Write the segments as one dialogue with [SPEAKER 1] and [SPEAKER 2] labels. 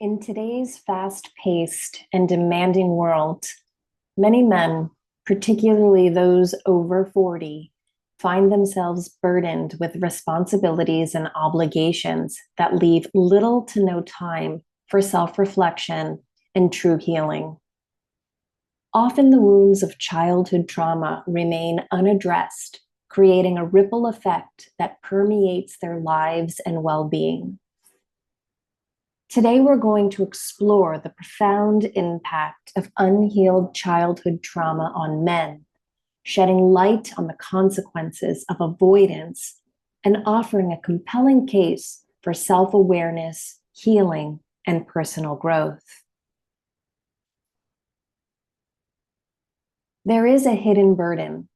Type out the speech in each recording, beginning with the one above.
[SPEAKER 1] In today's fast-paced and demanding world, many men, particularly those over 40, find themselves burdened with responsibilities and obligations that leave little to no time for self-reflection and true healing. Often the wounds of childhood trauma remain unaddressed, creating a ripple effect that permeates their lives and well-being. Today, we're going to explore the profound impact of unhealed childhood trauma on men, shedding light on the consequences of avoidance and offering a compelling case for self-awareness, healing, and personal growth. There is a hidden burden.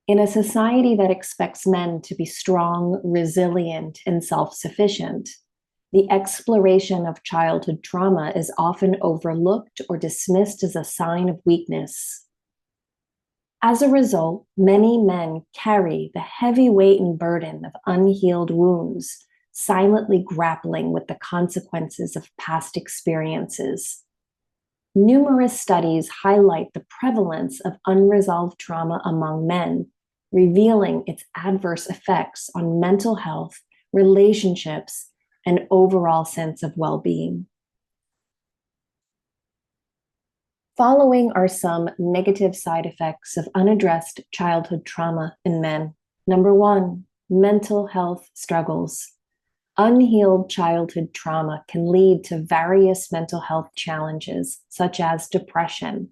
[SPEAKER 1] In a society that expects men to be strong, resilient, and self-sufficient, the exploration of childhood trauma is often overlooked or dismissed as a sign of weakness. As a result, many men carry the heavy weight and burden of unhealed wounds, silently grappling with the consequences of past experiences. Numerous studies highlight the prevalence of unresolved trauma among men, revealing its adverse effects on mental health, relationships, and overall sense of well-being. Following are some negative side effects of unaddressed childhood trauma in men. Number 1, mental health struggles. Unhealed childhood trauma can lead to various mental health challenges, such as depression,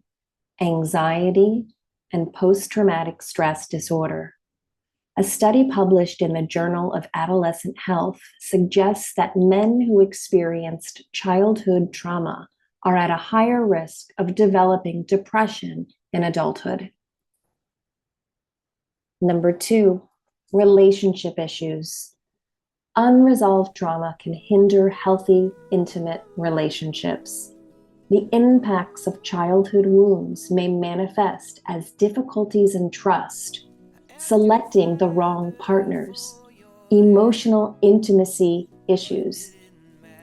[SPEAKER 1] anxiety, and post-traumatic stress disorder. A study published in the Journal of Adolescent Health suggests that men who experienced childhood trauma are at a higher risk of developing depression in adulthood. Number 2, relationship issues. Unresolved trauma can hinder healthy, intimate relationships. The impacts of childhood wounds may manifest as difficulties in trust, selecting the wrong partners, emotional intimacy issues,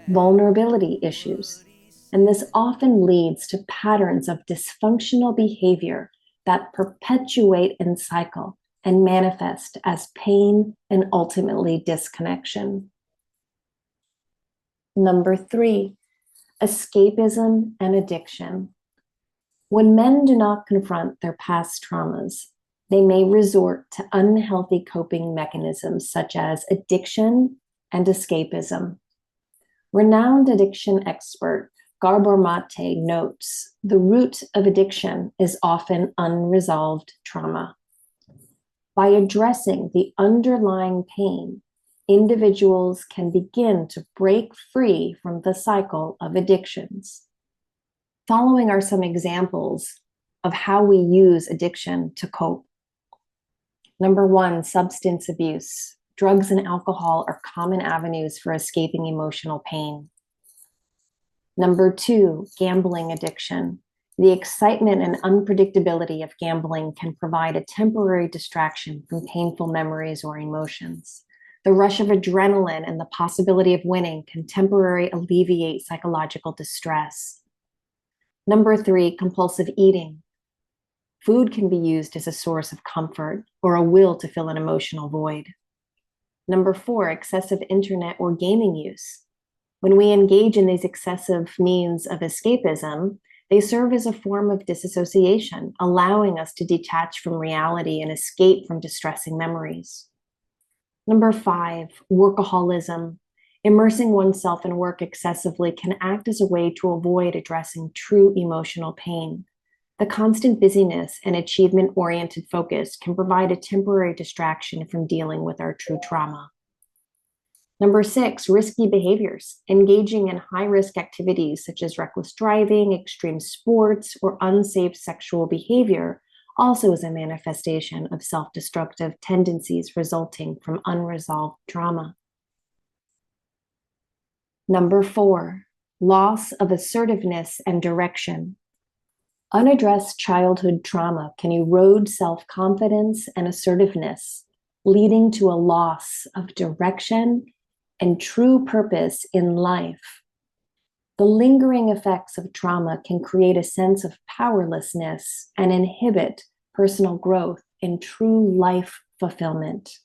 [SPEAKER 1] vulnerability issues, and this often leads to patterns of dysfunctional behavior that perpetuate and cycle and manifest as pain and ultimately disconnection. Number 3, escapism and addiction. When men do not confront their past traumas, they may resort to unhealthy coping mechanisms such as addiction and escapism. Renowned addiction expert Gabor Mate notes the root of addiction is often unresolved trauma. By addressing the underlying pain, individuals can begin to break free from the cycle of addictions. Following are some examples of how we use addiction to cope. Number 1, substance abuse. Drugs and alcohol are common avenues for escaping emotional pain. Number 2, gambling addiction. The excitement and unpredictability of gambling can provide a temporary distraction from painful memories or emotions. The rush of adrenaline and the possibility of winning can temporarily alleviate psychological distress. Number 3, compulsive eating. Food can be used as a source of comfort or a will to fill an emotional void. Number 4, excessive internet or gaming use. When we engage in these excessive means of escapism, they serve as a form of disassociation, allowing us to detach from reality and escape from distressing memories. Number 5, workaholism. Immersing oneself in work excessively can act as a way to avoid addressing true emotional pain. The constant busyness and achievement-oriented focus can provide a temporary distraction from dealing with our true trauma. Number 6, risky behaviors. Engaging in high-risk activities such as reckless driving, extreme sports, or unsafe sexual behavior also is a manifestation of self-destructive tendencies resulting from unresolved trauma. Number 4, loss of assertiveness and direction. Unaddressed childhood trauma can erode self-confidence and assertiveness, leading to a loss of direction and true purpose in life. The lingering effects of trauma can create a sense of powerlessness and inhibit personal growth and true life fulfillment.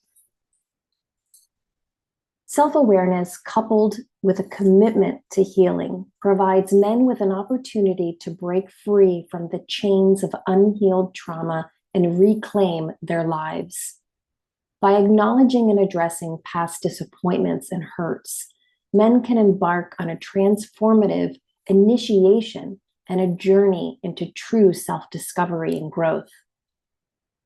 [SPEAKER 1] Self-awareness, coupled with a commitment to healing, provides men with an opportunity to break free from the chains of unhealed trauma and reclaim their lives. By acknowledging and addressing past disappointments and hurts, men can embark on a transformative initiation and a journey into true self-discovery and growth.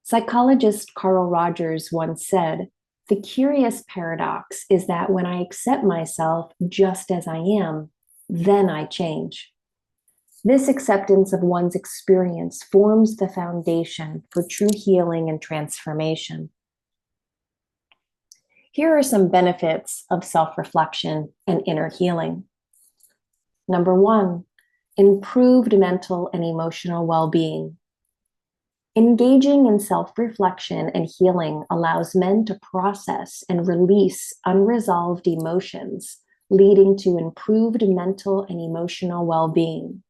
[SPEAKER 1] Psychologist Carl Rogers once said, "The curious paradox is that when I accept myself just as I am, then I change." This acceptance of one's experience forms the foundation for true healing and transformation. Here are some benefits of self-reflection and inner healing. Number 1, improved mental and emotional well-being. Engaging in self-reflection and healing allows men to process and release unresolved emotions, leading to improved mental and emotional well-being.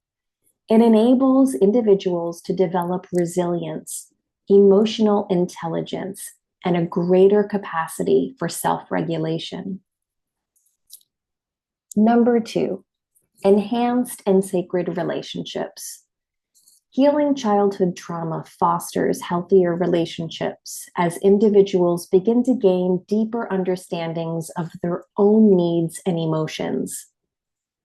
[SPEAKER 1] It enables individuals to develop resilience, emotional intelligence, and a greater capacity for self-regulation. Number 2, enhanced and sacred relationships. Healing childhood trauma fosters healthier relationships as individuals begin to gain deeper understandings of their own needs and emotions.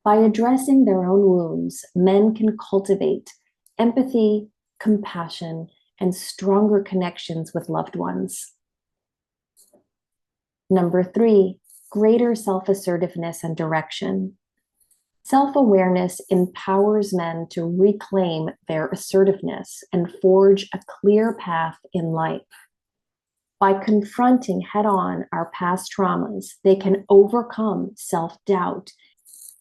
[SPEAKER 1] By addressing their own wounds, men can cultivate empathy, compassion, and stronger connections with loved ones. Number 3, greater self-assertiveness and direction. Self-awareness empowers men to reclaim their assertiveness and forge a clear path in life. By confronting head-on our past traumas, they can overcome self-doubt.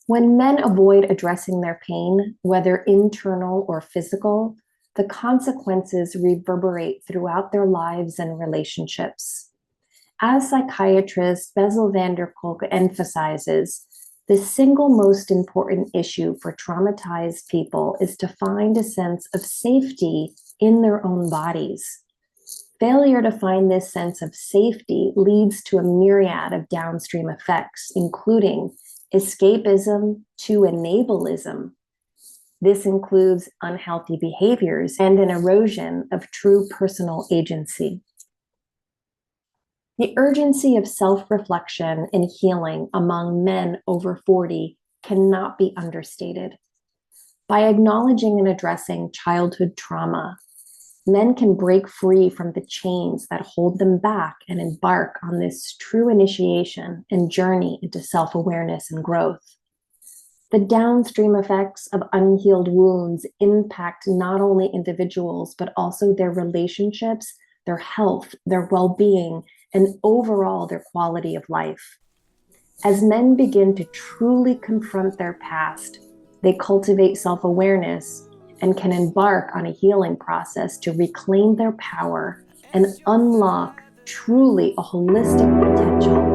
[SPEAKER 1] When men avoid addressing their pain, whether internal or physical, the consequences reverberate throughout their lives and relationships. As psychiatrist Bessel van der Kolk emphasizes, the single most important issue for traumatized people is to find a sense of safety in their own bodies. Failure to find this sense of safety leads to a myriad of downstream effects, including escapism to enableism. This includes unhealthy behaviors and an erosion of true personal agency. The urgency of self-reflection and healing among men over 40 cannot be understated. By acknowledging and addressing childhood trauma, men can break free from the chains that hold them back and embark on this true initiation and journey into self-awareness and growth. The downstream effects of unhealed wounds impact not only individuals, but also their relationships, their health, their well-being, and overall their quality of life. As men begin to truly confront their past, they cultivate self-awareness and can embark on a healing process to reclaim their power and unlock truly a holistic potential